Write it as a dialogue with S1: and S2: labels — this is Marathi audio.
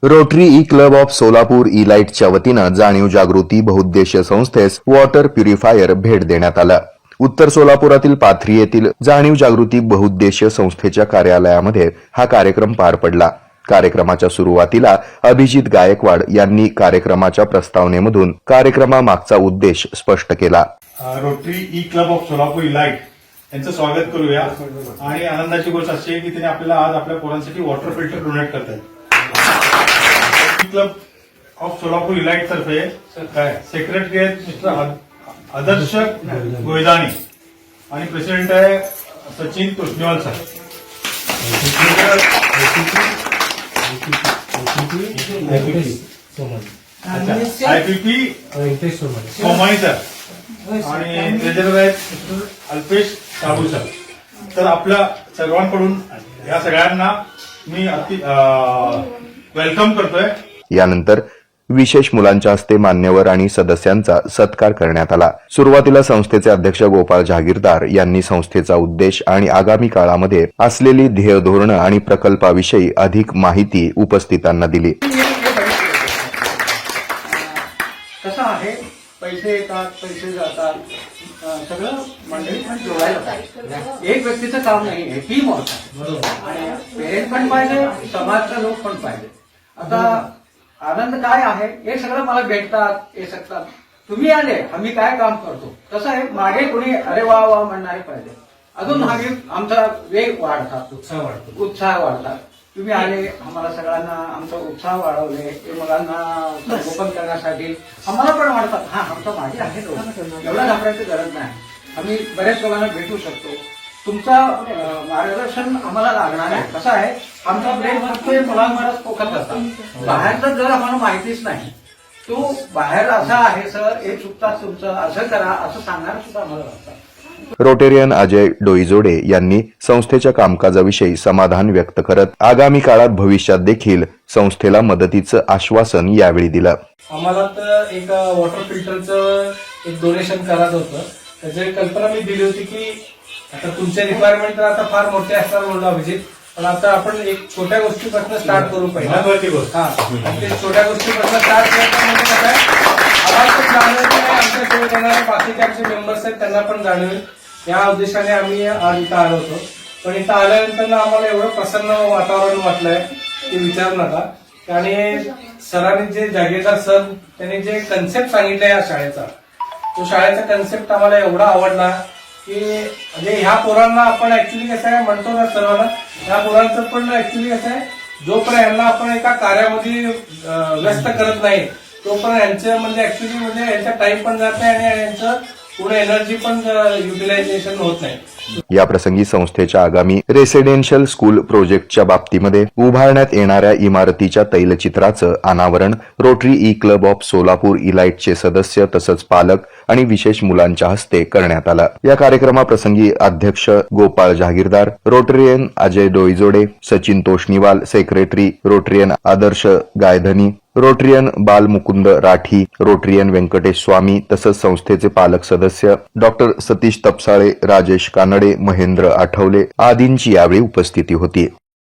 S1: Rotary E club of Solapur E लाईटच्या वतीनं जाणीव जागृती बहुउद्देशीय संस्थेस वॉटर प्युरिफायर भेट देण्यात आलं। उत्तर सोलापुरातील पाथरी येथील जाणीव जागृती बहुउद्देशीय संस्थेच्या कार्यालयामध्ये हा कार्यक्रम पार पडला। कार्यक्रमाच्या सुरुवातीला अभिजित गायकवाड यांनी कार्यक्रमाच्या प्रस्तावनेमधून कार्यक्रमामागचा उद्देश स्पष्ट केला।
S2: Rotary E club of Solapur E light यांचं स्वागत करूया आणि आनंदाची गोष्ट अशी आहे की त्यांनी आपल्याला आज आपल्या पोरांसाठी वॉटर फिल्टर डोनेट करतायत। Club of Solapur E light तर्फे सेक्रेटरी आहेत मिस्टर आदर्श गोयदानी आणि प्रेसिडेंट आहे Sachin Toshniwal sir. IPP Somani sir आणि ट्रेजरर आहेत मिस्टर अल्पेश साबू सर। तर आपल्या सर्वांकडून या सगळ्यांना मी वेलकम करतोय।
S1: यानंतर विशेष मुलांच्या हस्ते मान्यवर आणि सदस्यांचा सत्कार करण्यात आला। सुरुवातीला संस्थेचे अध्यक्ष गोपाळ जहागीरदार यांनी संस्थेचा उद्देश आणि आगामी काळामध्ये असलेली ध्येय धोरणं आणि प्रकल्पाविषयी अधिक माहिती उपस्थितांना दिली।
S3: कसं आहे, पैसे येतात पैसे जातात, सगळं मंडळी पण जोडायला पाहिजे। एक व्यक्तीचं काम नाही आहे, टीम होतं आणि पेरेंट पण पाहिजे, समाजचा लोक पण पाहिजे। आता आनंद काय आहे, हे सगळं मला भेटतात, हे सांगतात तुम्ही आले आम्ही काय काम करतो। कसं आहे, मागे कोणी अरे वा वा म्हणणारे पाहिजे, अजून मागे आमचा वेग वाढतात, उत्साह वाढतात। तुम्ही आले, आम्हाला सगळ्यांना आमचा उत्साह वाढवले, मुलांना संगोपन करण्यासाठी आम्हाला पण वाढतात। हा आमचा मागे आहे लोक, एवढा घाबरायची गरज नाही, आम्ही बऱ्याच लोकांना भेटू शकतो। तुमचं मार्गदर्शन आम्हाला लागणार आहे। कसं आहे, आमचा ब्रेन फक्त मुलांवरच फोकस असतात, बाहेरचं जर आम्हाला माहितीच नाही, तो बाहेर असा आहे सर हे चुकतात तुमचं, असं करा असं सांगणार सुद्धा आम्हाला लागतात।
S1: रोटेरियन अजय डोईजोडे यांनी संस्थेच्या कामकाजाविषयी समाधान व्यक्त करत आगामी काळात भविष्यात देखील संस्थेला मदतीचं आश्वासन यावेळी दिलं।
S4: आम्हाला तर एक वॉटर फिल्टरचं एक डोनेशन करायचं होतं, त्याची कल्पना मी दिली होती की आता तुमचे रिक्वायरमेंट तर आता फार मोठे असणार म्हणून अभिजित, पण आता आपण एक छोट्या गोष्टीपासून स्टार्ट करू पाहिजे। हा, ते छोट्या गोष्टीपासून स्टार्ट करायचं म्हणजे कसं आहे, आम्हाला पण जाणवेल, आमच्या सोबत येणारे बाकीचे आमचे मेंबर्स आहेत त्यांना पण जाणवेल, या उद्देशाने आम्ही आज इथं आलो होतो। पण इथं आल्यानंतर आम्हाला एवढं प्रसन्न वातावरण वाटलंय की विचारू नका। आणि सरांनी जे जागीरदार सर त्यांनी जे कन्सेप्ट सांगितलं या शाळेचा, तो शाळेचा कन्सेप्ट आम्हाला एवढा आवडला की म्हणजे ह्या पोरांना आपण ऍक्च्युली कसं आहे म्हणतो ना सर्वांना, ह्या पोरांचं पण ऍक्च्युली कसं आहे, जोपर्यंत यांना आपण एका कार्यामध्ये व्यस्त करत नाही तोपर्यंत यांचं म्हणजे ऍक्च्युली म्हणजे यांचा टाइम पण जात नाही आणि यांचं पुढे एनर्जी पण युटिलायझेशन होत नाही।
S1: या प्रसंगी संस्थेच्या आगामी रेसिडेन्शियल स्कूल प्रोजेक्टच्या बाबतीमध्ये उभारण्यात येणाऱ्या इमारतीच्या तैलचित्राचं अनावरण rotary E club of Solapur E लाईटचे सदस्य तसंच पालक आणि विशेष मुलांच्या हस्ते करण्यात आलं। या कार्यक्रमाप्रसंगी अध्यक्ष Gopal Jahagirdar, Rotarian Ajay Doijode, Sachin Toshniwal, secretary Rotarian Adarsh Gaydhani, Rotarian Balmukund Rathi, Rotarian Vyankatesh Swami तसंच संस्थेचे पालक सदस्य डॉक्टर सतीश तपसाळे, राजेश कानडे, महेंद्र आठवले आदींची यावेळी उपस्थिती होती।